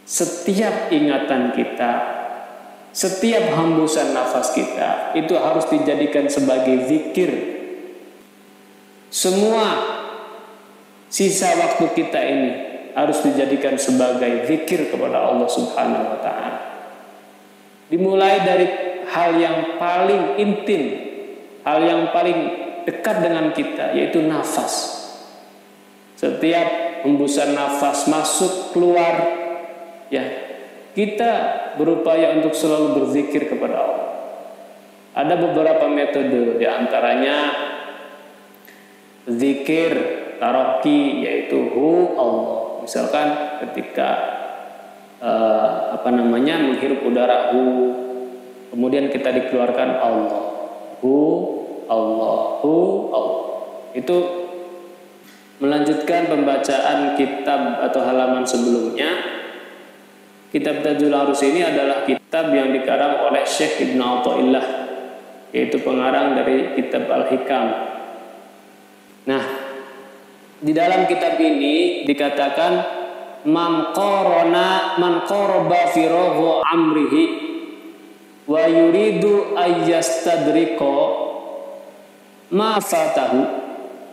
setiap ingatan kita, setiap hembusan nafas kita itu harus dijadikan sebagai zikir. Semua sisa waktu kita ini harus dijadikan sebagai zikir kepada Allah Subhanahu wa taala. Dimulai dari hal yang paling intim, hal yang paling dekat dengan kita, yaitu nafas. Setiap hembusan nafas masuk keluar, ya, kita berupaya untuk selalu berzikir kepada Allah. Ada beberapa metode, diantaranya zikir taroki, yaitu hu Allah. Misalkan ketika menghirup udara hu, kemudian kita dikeluarkan Allah, hu Allah, hu Allah. Itu melanjutkan pembacaan kitab atau halaman sebelumnya. Kitab Tajul Arus ini adalah kitab yang dikarang oleh Syekh Ibnu Athaillah, yaitu pengarang dari kitab Al-Hikam. Nah, di dalam kitab ini dikatakan man qaraba firaghu amrihi wa yuridu ayyastadrika ma fatahu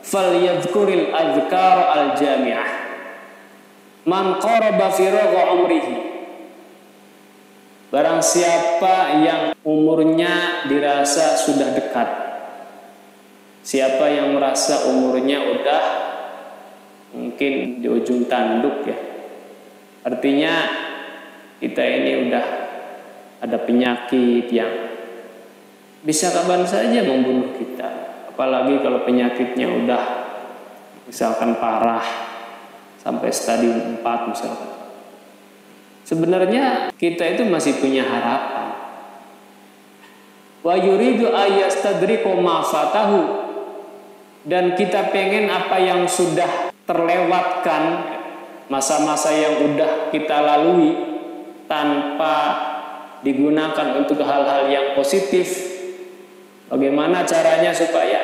falyadhkuril adhkar al-jami'ah. Man qaraba firaghu amrihi, barang siapa yang umurnya dirasa sudah dekat, siapa yang merasa umurnya udah mungkin di ujung tanduk, ya, artinya kita ini udah ada penyakit yang bisa kapan saja membunuh kita, apalagi kalau penyakitnya udah misalkan parah sampai stadium 4 misalkan. Sebenarnya kita itu masih punya harapan. Wa yuridu ayyastadriku ma fatahu, dan kita pengen apa yang sudah terlewatkan, masa-masa yang udah kita lalui tanpa digunakan untuk hal-hal yang positif. Bagaimana caranya supaya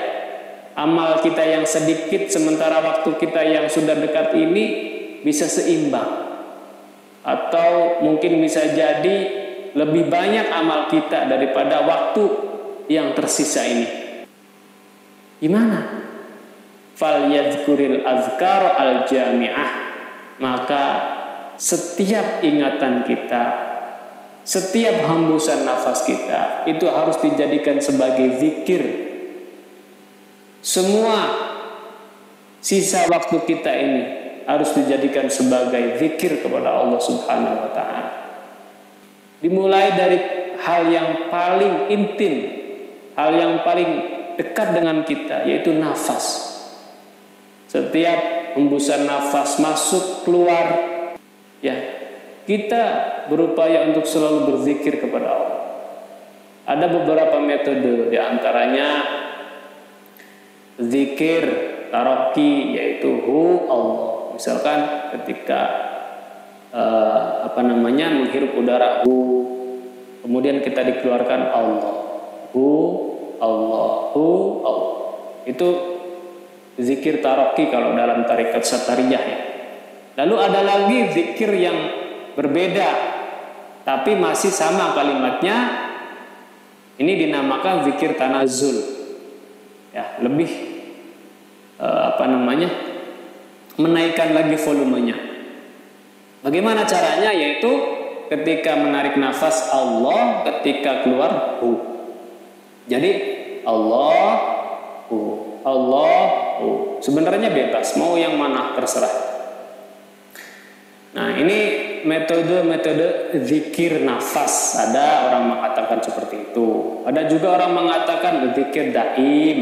amal kita yang sedikit sementara waktu kita yang sudah dekat ini bisa seimbang, atau mungkin bisa jadi lebih banyak amal kita daripada waktu yang tersisa ini. Gimana? Falyadhkuril azkar al-jami'ah, maka setiap ingatan kita, setiap hembusan nafas kita itu harus dijadikan sebagai zikir. Semua sisa waktu kita ini harus dijadikan sebagai zikir kepada Allah Subhanahu wa taala. Dimulai dari hal yang paling intim, hal yang paling dekat dengan kita, yaitu nafas. Setiap hembusan nafas masuk keluar, ya, kita berupaya untuk selalu berzikir kepada Allah. Ada beberapa metode, diantaranya zikir taroki, yaitu hu Allah. Misalkan ketika menghirup udara hu, kemudian kita dikeluarkan Allah, hu Allah, hu Allah. Itu zikir taroki kalau dalam tarekat Satariyah, ya. Lalu ada lagi zikir yang berbeda tapi masih sama kalimatnya. Ini dinamakan zikir tanazul, ya, lebih menaikkan lagi volumenya. Bagaimana caranya? Yaitu ketika menarik nafas Allah, ketika keluar hu. Jadi Allah hu, Allah hu. Sebenarnya bebas, mau yang mana terserah. Nah, ini metode zikir nafas. Ada orang mengatakan seperti itu. Ada juga orang mengatakan zikir daim,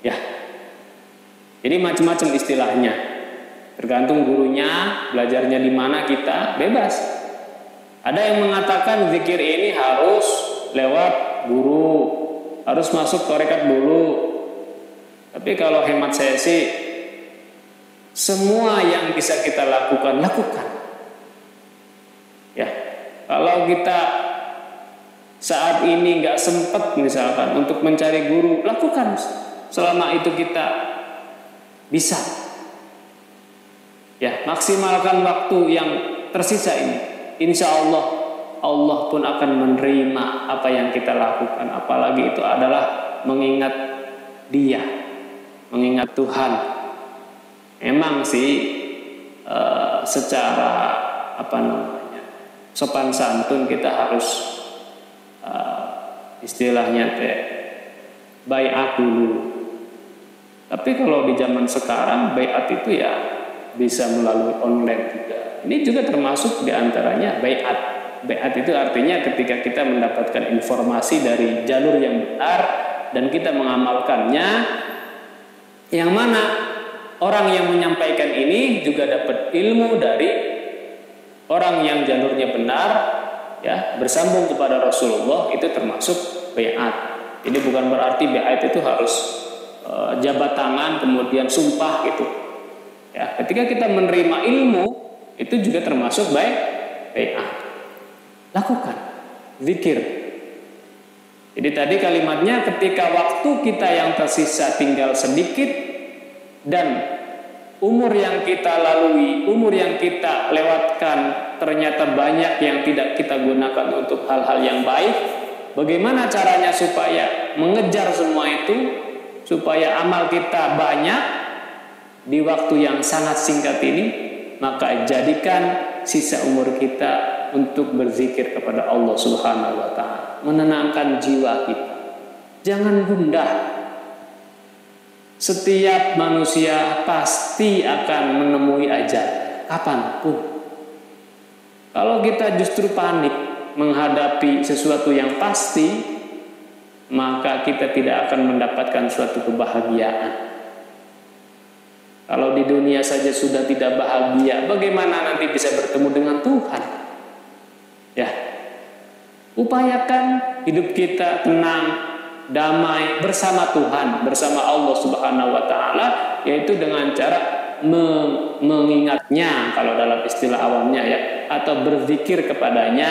ya. Jadi macam-macam istilahnya. Tergantung gurunya, belajarnya di mana, kita bebas. Ada yang mengatakan zikir ini harus lewat guru, harus masuk tarekat dulu. Tapi kalau hemat saya sih, semua yang bisa kita lakukan. Ya, kalau kita saat ini nggak sempat misalkan untuk mencari guru, lakukan selama itu kita bisa. Ya, maksimalkan waktu yang tersisa ini. insya Allah Allah pun akan menerima apa yang kita lakukan. Apalagi itu adalah mengingat Dia, mengingat Tuhan. Emang sih secara sopan santun kita harus istilahnya baiat dulu. Tapi kalau di zaman sekarang baiat itu ya bisa melalui online juga. Ini juga termasuk diantaranya baiat. Baiat itu artinya ketika kita mendapatkan informasi dari jalur yang benar dan kita mengamalkannya, yang mana orang yang menyampaikan ini juga dapat ilmu dari orang yang jalurnya benar, ya, bersambung kepada Rasulullah, itu termasuk baiat. Jadi bukan berarti baiat itu harus jabat tangan kemudian sumpah gitu. Ya, ketika kita menerima ilmu itu juga termasuk baiat. Lakukan zikir. Jadi tadi kalimatnya ketika waktu kita yang tersisa tinggal sedikit dan umur yang kita lalui, umur yang kita lewatkan ternyata banyak yang tidak kita gunakan untuk hal-hal yang baik. Bagaimana caranya supaya mengejar semua itu, supaya amal kita banyak di waktu yang sangat singkat ini? Maka jadikan sisa umur kita untuk berzikir kepada Allah Subhanahu wa Ta'ala, menenangkan jiwa kita. Jangan gundah. Setiap manusia pasti akan menemui ajal, kapanpun. Kalau kita justru panik menghadapi sesuatu yang pasti, maka kita tidak akan mendapatkan suatu kebahagiaan. Kalau di dunia saja sudah tidak bahagia, bagaimana nanti bisa bertemu dengan Tuhan? Ya, upayakan hidup kita tenang, damai bersama Tuhan, bersama Allah Subhanahu wa Ta'ala, yaitu dengan cara mengingatnya, kalau dalam istilah awamnya ya, atau berzikir kepadanya.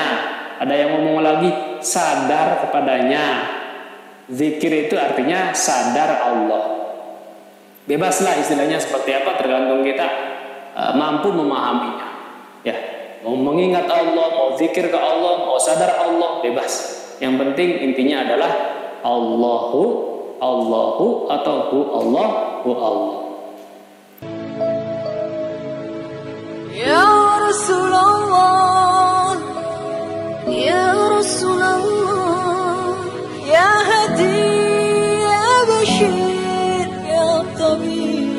Ada yang ngomong lagi sadar kepadanya. Zikir itu artinya sadar Allah. Bebaslah istilahnya seperti apa, tergantung kita mampu memahaminya. Ya, mau mengingat Allah, mau zikir ke Allah, mau sadar Allah, bebas. Yang penting intinya adalah Allahu atau Allahu Allah. Ya Rasulullah, Ya Rasulullah, Ya Hadi, Ya Bashir, Ya Tabib,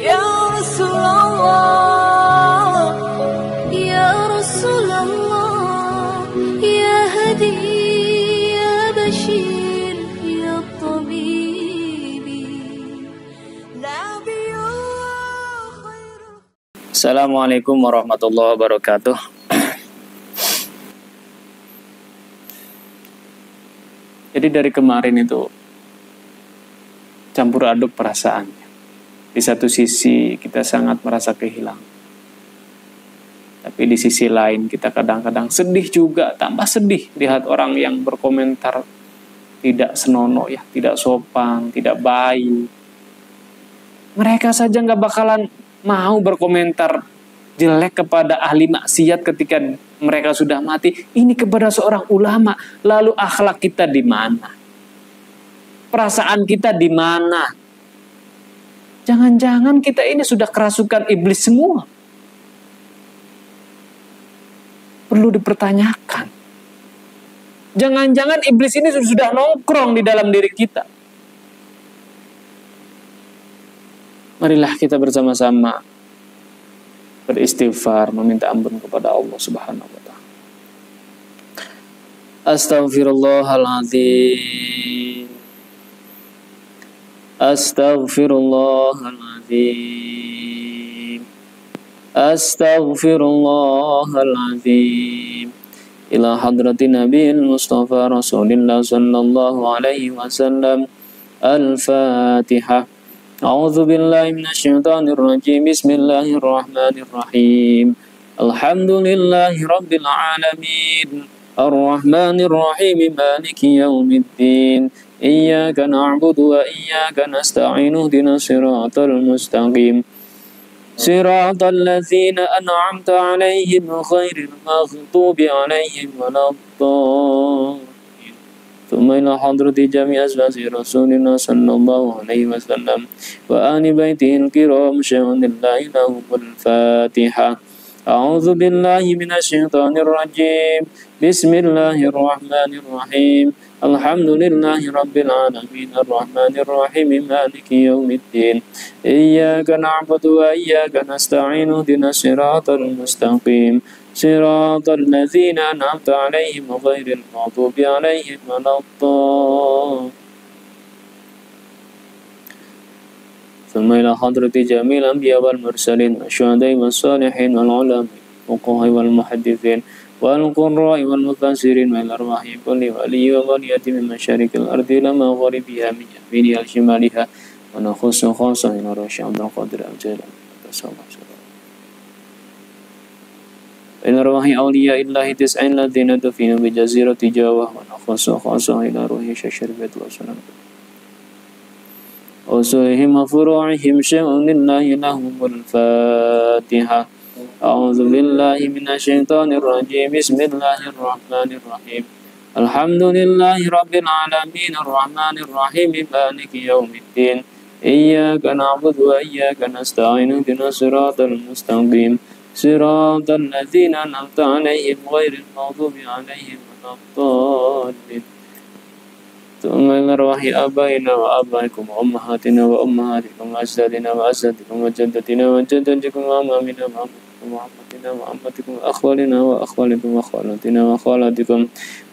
Ya Rasulullah, Ya Rasulullah, Ya Hadi, Ya Bashir, Ya Tabib, Nabiullah khairul. Assalamualaikum warahmatullahi wabarakatuh. Jadi dari kemarin itu campur aduk perasaannya. Di satu sisi kita sangat merasa kehilangan, tapi di sisi lain kita kadang-kadang sedih juga, tambah sedih lihat orang yang berkomentar tidak senonoh ya, tidak sopan, tidak baik. Mereka saja nggak bakalan mau berkomentar jelek kepada ahli maksiat ketika mereka sudah mati. Ini kepada seorang ulama. Lalu akhlak kita di mana? Perasaan kita di mana? Jangan-jangan kita ini sudah kerasukan iblis semua. Perlu dipertanyakan. Jangan-jangan iblis ini sudah nongkrong di dalam diri kita. Marilah kita bersama-sama beristighfar, meminta ampun kepada Allah Subhanahu wa Ta'ala. Astaghfirullahaladzim. Astaghfirullahaladzim. Astaghfirullahaladzim. Ila hadrati Nabiil Mustafa Rasulillah sallallahu alaihi wasallam. Al-Fatihah. A'udzu billahi minasyaitonir rajim. Bismillahirrahmanirrahim. Alhamdulillahi rabbil alamin. Ar-Rahmanir Rahim. Maliki yaumiddin. Iyyaka na'budu wa iyyaka nasta'in. Ihdinas siratal mustaqim. صراط الذين أنعمت عليهم غير المغضوب عليهم ولا الضالين. ثم إلى حضرة جميع أزواج رسولنا صلى الله عليه وسلم وآل بيته الكرام شهد الله لهم الفاتحة. أعوذ بالله من الشيطان الرجيم. بسم الله الرحمن الرحيم. الحمد لله رب العالمين الرحمن الرحيم مالك يوم الدين. إياك نعبد وإياك نستعين اهدنا الصراط المستقيم صراط الذين أنعمت عليهم غير المغضوب عليهم ولا الضالين. ثم إلى حضرة جميع الأنبياء والمرسلين والشهداء والصالحين والعلماء والفقهاء والمحدثين والقراء والمفسرين وإلى أرواح كل ولي وولية من مشارق الأرض إلى مغاربها من يمينها وشمالها ونخص خاصة إلى روح عبد القادر الجيلاني إلى أرواح أولياء الله 9 الذين دفنوا بجزيرة جاوة ونخص خاصة إلى روح شربة وسلام أصولهم وفروعهم شأن الله لهم الفاتحة. أعوذ بالله من الشيطان الرجيم. بسم الله الرحمن الرحيم. الحمد لله رب العالمين الرحمن الرحيم مالك يوم الدين. إياك نعبد وإياك نستعين اهدنا الصراط المستقيم صراط الذين أنعمت عليهم غير المغضوب عليهم ولا الضالين. ثم إلى أرواح آبائنا وآبائكم وأمهاتنا وأمهاتكم وأجدادنا وأجدادكم وجدتنا وجدتكم وأمامنا وعمتنا وعمتكم وأخوالنا وأخوالكم وأخوالاتنا وأخوالاتكم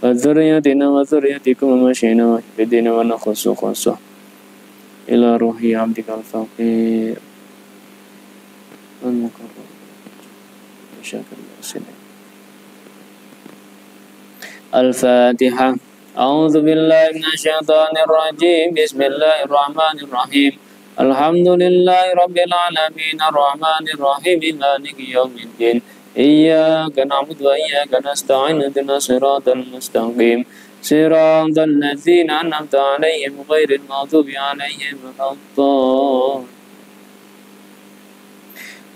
وذرياتنا وذرياتكم ومشينا وشهدنا ونخص خاصة إلى روح عبدك الفقير المقرب وشاكر المحسنين. الفاتحة. أعوذ بالله من الشيطان الرجيم. بسم الله الرحمن الرحيم. الحمد لله رب العالمين الرحمن الرحيم مالك يوم الدين. إياك نعبد وإياك نستعين اهدنا الصراط المستقيم صراط الذين أنعمت عليهم غير المغضوب عليهم ولا الضالين.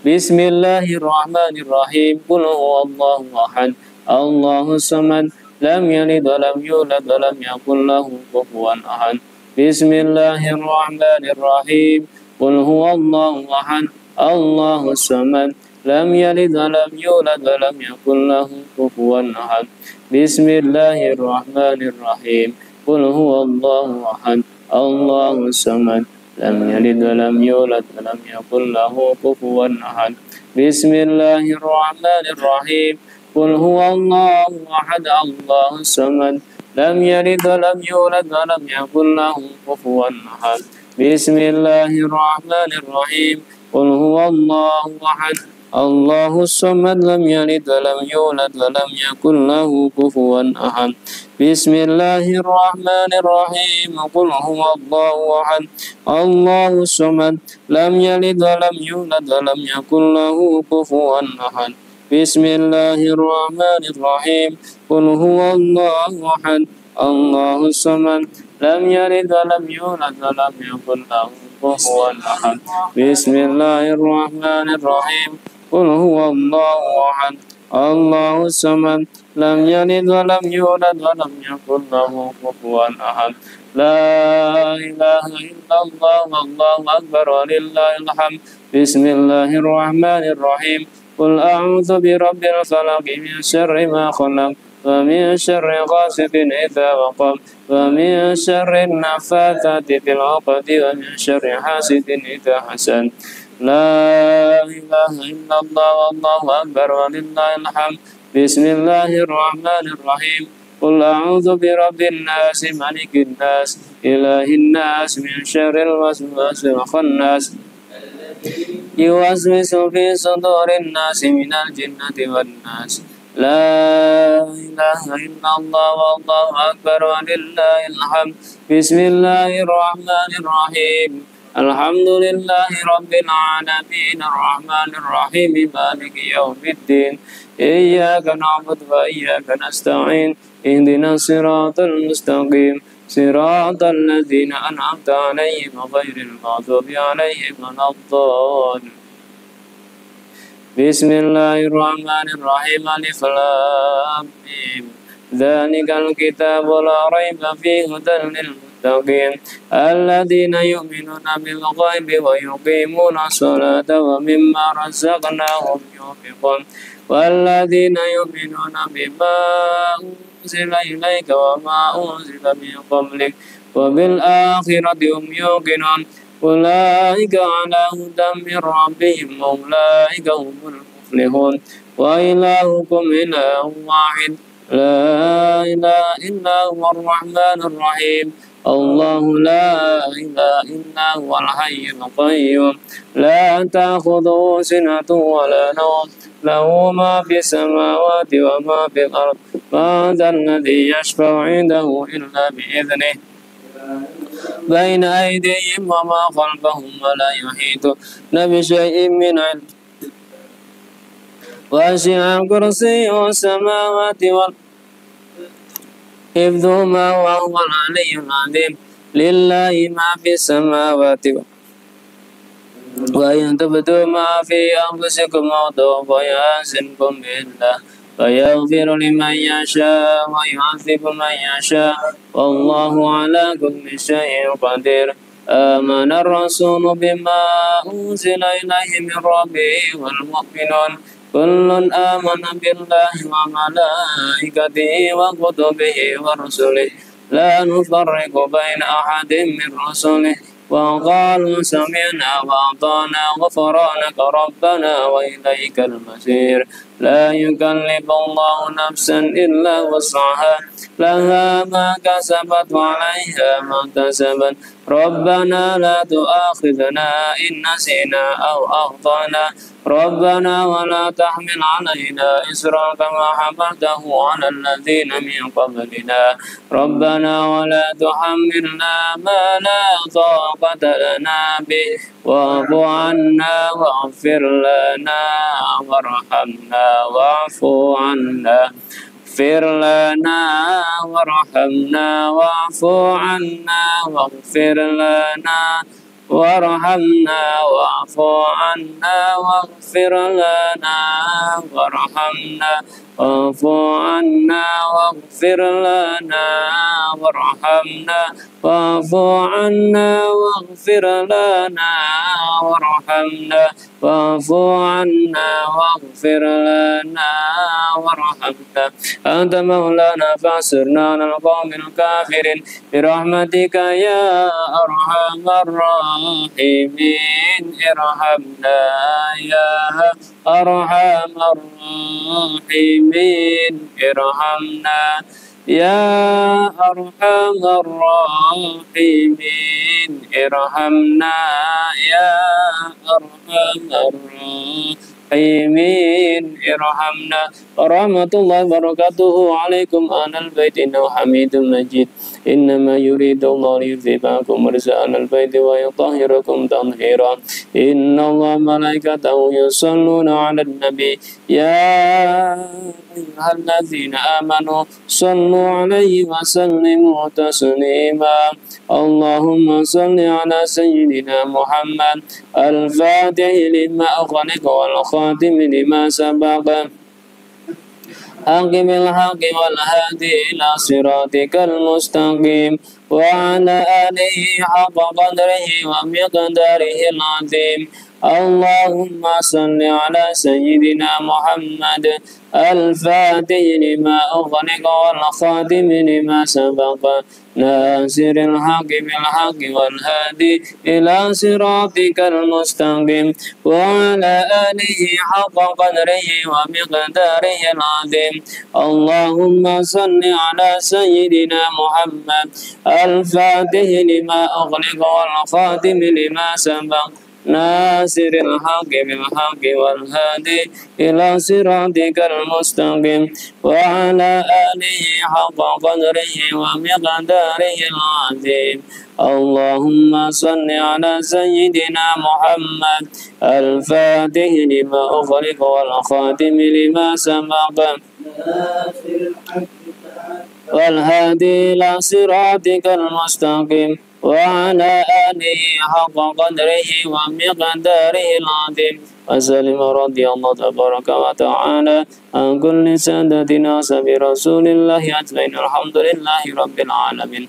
بسم الله الرحمن الرحيم. قل هو الله أحد الله الصمد لم يلد ولم يولد ولم يكن له كفوا أحد. بسم الله الرحمن الرحيم. قل هو الله أحد الله الصمد لم يلد ولم يولد ولم يكن له كفوا أحد. بسم الله الرحمن الرحيم. قل هو الله أحد الله الصمد لم يلد ولم يولد ولم يكن له كفوا أحد. بسم الله الرحمن الرحيم. قل هو الله أحد الله الصمد لم يلد ولم يولد ولم يكن له كفوا أحد. بسم الله الرحمن الرحيم. قل هو الله أحد الله الصمد لم يلد ولم يولد ولم يكن له كفوا أحد. بسم الله الرحمن الرحيم. قل هو الله أحد الله الصمد لم يلد ولم يولد ولم يكن له كفوا أحد. بسم الله الرحمن الرحيم. قل هو الله أحد الله الصمد لم يلد ولم يولد ولم يكن له كفوا أحد. بسم الله الرحمن الرحيم. قل هو الله أحد الله الصمد لم يلد ولم يولد ولم يكن له كفوا أحد. لا إله إلا الله والله أكبر ولله الحمد. بسم الله الرحمن الرحيم. قل أعوذ برب الفلق من شر ما خلق ومن شر غاسق إذا وقب ومن شر النفاثات في العقد ومن شر حاسد إذا حسد. لا إله إلا الله والله أكبر ولله الحمد. بسم الله الرحمن الرحيم. قل أعوذ برب الناس ملك الناس إله الناس من شر الوسواس الخناس يوسوس في صدور الناس من الجنة والناس. لا إله إلا الله والله أكبر ولله الحمد. بسم الله الرحمن الرحيم. الحمد لله رب العالمين الرحمن الرحيم مالك يوم الدين. إياك نعبد وإياك نستعين اهدنا الصراط المستقيم صراط الذين أنعمت عليهم غير المغضوب عليهم ولا الضالين. Bismillahirrahmanirrahim. Alif Lam Mim. Dzalikal kitabu la raiba fihi hudan lil muttaqin alladzina yu'minuna bil ghaibi wa yuqimuna sholata wa mimma razaqnahum yunfiqun walladzina yu'minuna bima unzila ilaika wa ma unzila min qablik wa bil akhirati hum yuqinun ulaika ala hudan min rabbihim wa ulaika humul muflihun wa ilahukum ilahun wahid لا إله إلا هو الرحمن الرحيم الله لا إله إلا هو الحي القيوم لا تأخذه سنة ولا نوم له ما في السماوات وما في الأرض ما ذا الذي يشفع عنده إلا بإذنه بين أيديهم وما خلفهم ولا يحيطون بشيء من علمه وسع كرسيه السماوات والأرض حفظهما وهو العلي العظيم لله ما في السماوات وإن تبدوا ما في أنفسكم أو تخفوه يحاسبكم بالله فيغفر لمن يشاء ويعذب من يشاء والله على كل شيء قدير آمن الرسول بما أنزل إليه من ربه والمؤمنون كل آمن بالله وملائكته وكتبه ورسله لا نفرق بين أحد من رسله وقالوا سمعنا وأطعنا غفرانك ربنا وإليك المصير لا يكلف الله نفسا إلا وسعها لها ما كسبت وعليها ما اكتسبت ربنا لا تؤاخذنا إن نسينا أو أخطأنا ربنا ولا تحمل علينا إصرا كما حملته على الذين من قبلنا ربنا ولا تحملنا ما لا طاقة لنا به واعف عنا واغفر لنا وارحمنا واعف عنا اغفر لنا وارحمنا واعف عنا واغفر لنا وارحمنا واعف عنا واغفر لنا وارحمنا واعف عنا واغفر لنا وارحمنا واعف عنا واغفر لنا وارحمنا واعف عنا واغفر لنا وارحمنا أنت مولانا فانصرنا على القوم الكافرين برحمتك يا أرحم الراحمين ارحمنا يا أرحم الراحمين ارحمنا يا أرحم الراحمين ارحمنا يا أرحم الراحمين ارحمنا ورحمة الله وبركاته عليكم أهل البيت إنه حميد مجيد إنما يريد الله ليذهبكم رجال البيت ويطهركم تطهيرا إن الله ملائكته يصلون على النبي يا أيها الذين آمنوا صلوا عليه وسلموا تسليما اللهم صل على سيدنا محمد الفاتح لما أغلق والخاتم لما سبق أقم الحق والهادي إلى صراطك المستقيم وعلى آله حق قدره ومقداره العظيم اللهم صل على سيدنا محمد الفاتح لما أغلق والخاتم لما سبق ناصر الحق بالحق والهادي إلى صراطك المستقيم وعلى آله حق قدره ومقداره العظيم اللهم صل على سيدنا محمد الفاتح لما أغلق والخاتم لما سبق ناصر الحق بالحق والهادي إلى صراطك المستقيم وعلى آله حق قدره ومقداره العظيم اللهم صل على سيدنا محمد الفاتح لما أغلق والخاتم لما سبق والهادي إلى صراطك المستقيم وعلى آله حق قدره ومقداره العظيم. وسلم رضي الله تبارك وتعالى عن كل سادتنا سبي رسول الله أجمعين. الحمد لله رب العالمين.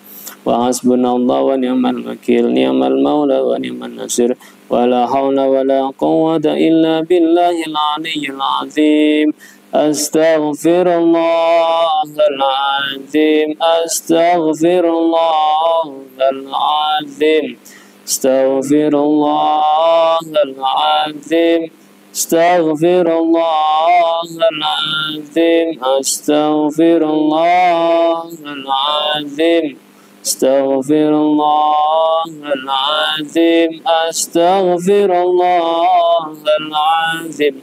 وحسبنا الله ونعم الوكيل، نعم المولى ونعم النصير، ولا حول ولا قوة إلا بالله العلي العظيم. أستغفر الله العظيم، أستغفر الله العظيم، أستغفر الله العظيم، أستغفر الله العظيم، أستغفر الله العظيم، أستغفر الله العظيم، أستغفر الله العظيم،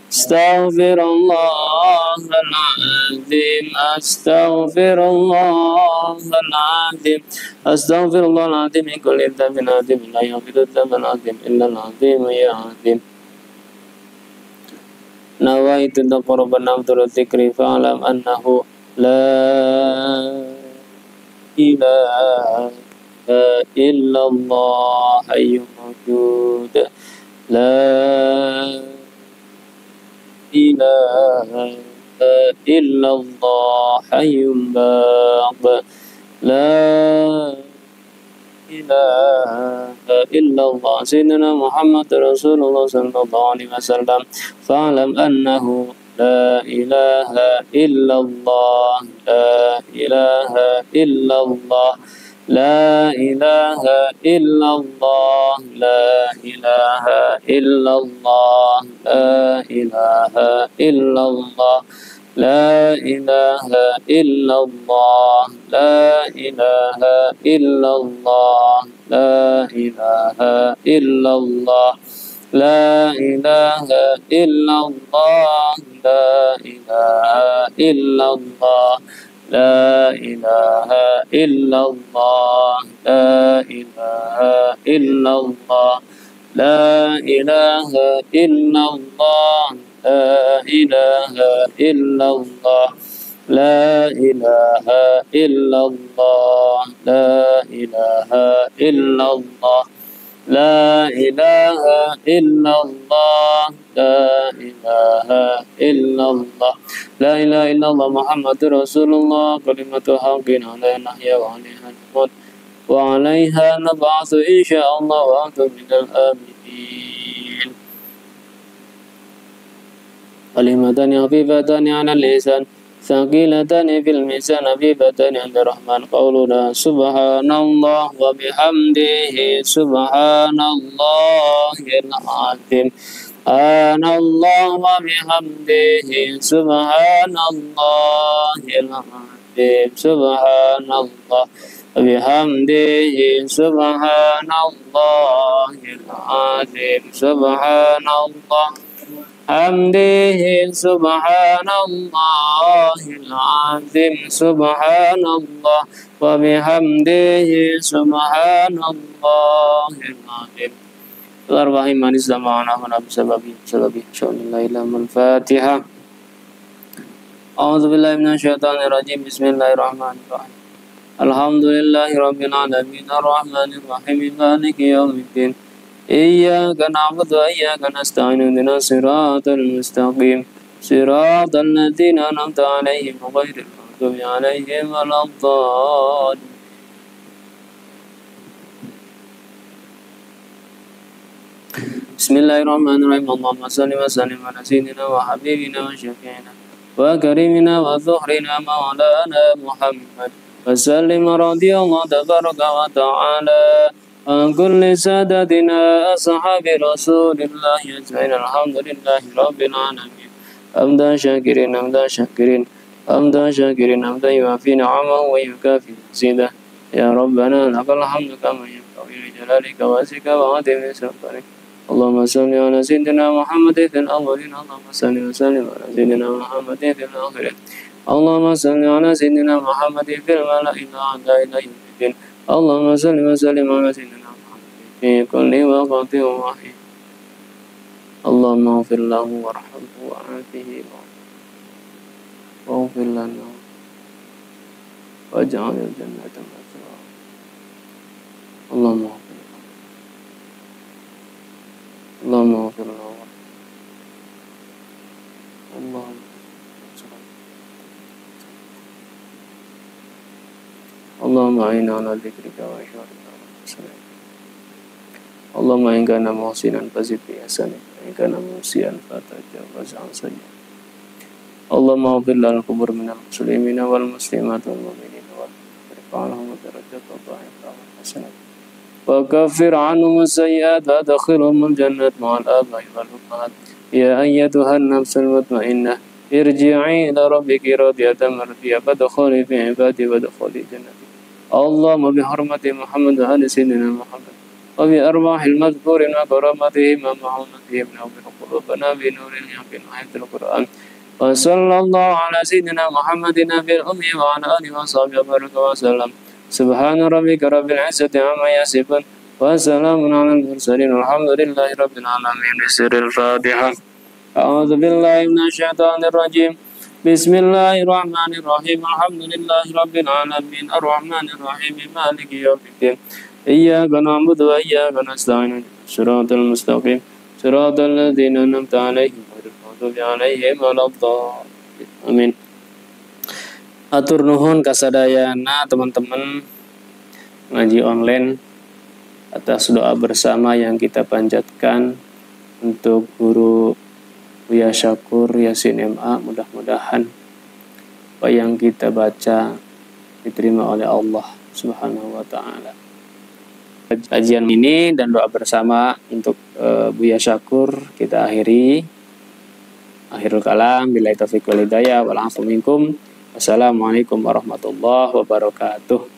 أستغفر الله العظيم، أستغفر الله العظيم، أستغفر الله العظيم من كل ذنب عظيم، لا يغفر الذنب العظيم إلا العظيم يا عظيم. نويت تقرب نبذر الذكر فاعلم أنه لا إله إلا الله حي موجود، لا إله إلا الله حي باق، لا إله إلا الله سيدنا محمد رسول الله صلى الله عليه وسلم. فاعلم أنه لا إله إلا الله، لا إله إلا الله، لا إله إلا الله، لا إله إلا الله، لا إله إلا الله، لا إله إلا الله، لا إله إلا الله، لا إله إلا الله، لا إله إلا الله، لا إله إلا الله، لا إله إلا الله، لا إله إلا الله، لا إله إلا الله، لا إله إلا الله، لا إله إلا الله، لا إله إلا الله، لا إله إلا الله، لا إله إلا الله، لا إله إلا الله محمد رسول الله. كلمة حق عليها نحيا وعليها نموت وعليها نبعث إن شاء الله وأنتم من الآمنين. كلمتان خفيفتان على اللسان ثقيلتان في الميزان حبيبتان عند الرحمن. قولنا سبحان الله وبحمده سبحان الله العظيم، سبحان الله وبحمده سبحان الله العظيم، سبحان الله وبحمده سبحان الله العظيم، سبحان الله حمده سبحان الله العظيم، سبحان الله وبحمده سبحان الله العظيم. الأربعين من الزمان هنا بسبب شؤون الله إلهم. الفاتحة. أعوذ بالله من الشيطان الرجيم. بسم الله الرحمن الرحيم. الحمد لله رب العالمين الرحمن الرحيم مالك يوم الدين. إياك نعبد وإياك نستعين اهدنا الصراط المستقيم صراط الذين أنعمت عليهم غير المغضوب عليهم ولا الضالين. بسم الله الرحمن الرحيم. اللهم صل وسلم على سيدنا وحبيبنا وشفيعنا وكريمنا وذخرنا مولانا محمد وسلم رضي الله تبارك وتعالى عن كل سادتنا أصحاب رسول الله أجمعين. الحمد لله رب العالمين. حمدا شاكرين حمدا شاكرين حمدا شاكرين حمدا يوافي نعمه ويكافئ مزيده. يا ربنا لك الحمد كما ينبغي لجلالك واسعك وعظيم سلطانك. اللهم صل على سيدنا محمد في الأولين، اللهم صل وسلم على سيدنا محمد في الآخرين، اللهم صل على سيدنا محمد في الملأ الأعلى إلى يوم الدين. اللهم صل وسلم على سيدنا محمد في كل وقت وحين. اللهم اغفر له وارحمه وعافه واغفر لنا واجعل الجنة مثواه. Allahumma Allahumma ighfir lahu Allahumma a'inna ala dzikrika wa syukrika wa husni Allahumma in kana muhsinan fazid bi ihsanik wa in kana musian fatajawaz an sayyi'ah Allahumma ighfir lana al-qubur minal muslimina wal muslimat wal mu'minina wal mu'minat darajat wa dha'ifah wa hasanat wa kaffir anhum as-sayyi'at wa adkhilhum al-jannat ma'al aba'i wal ummahat ya ayyatuhan nafsul mutmainnah irji'i ila rabbiki radiyatan mardiyah fadkhuli fi ibadi wadkhuli jannati Allahumma bi hurmati Muhammad wa ali sayyidina Muhammad wa bi arwahil madhkurin wa karamatihim wa ma'unatihim nawwir qulubana bi nuril yaqin wa hifdzil Qur'an wa sallallahu ala sayyidina Muhammadin nabiyil ummi wa ala alihi wa sahbihi wa sallam subhana rabbika rabbil izzati amma yasifun wa salamun alal mursalin walhamdulillahi rabbil alamin bisirril Fatihah a'udzu billahi minasy syaithanir rajim bismillahirrahmanirrahim alhamdulillahi rabbil alamin arrahmanir rahim maliki yaumiddin iyyaka na'budu wa iyyaka nasta'in shiratal mustaqim shiratal ladzina an'amta 'alaihim ghairil maghdubi 'alaihim waladdallin amin. Atur nuhun kasadayana teman-teman ngaji online atas doa bersama yang kita panjatkan untuk guru Buya Syakur Yasin MA. Mudah-mudahan apa yang kita baca diterima oleh Allah Subhanahu wa taala. Kajian ini dan doa bersama untuk Buya Syakur kita akhiri. Akhirul kalam billahi taufiq wal hidayah wal afu minkum. Wassalamualaikum warahmatullahi wabarakatuh.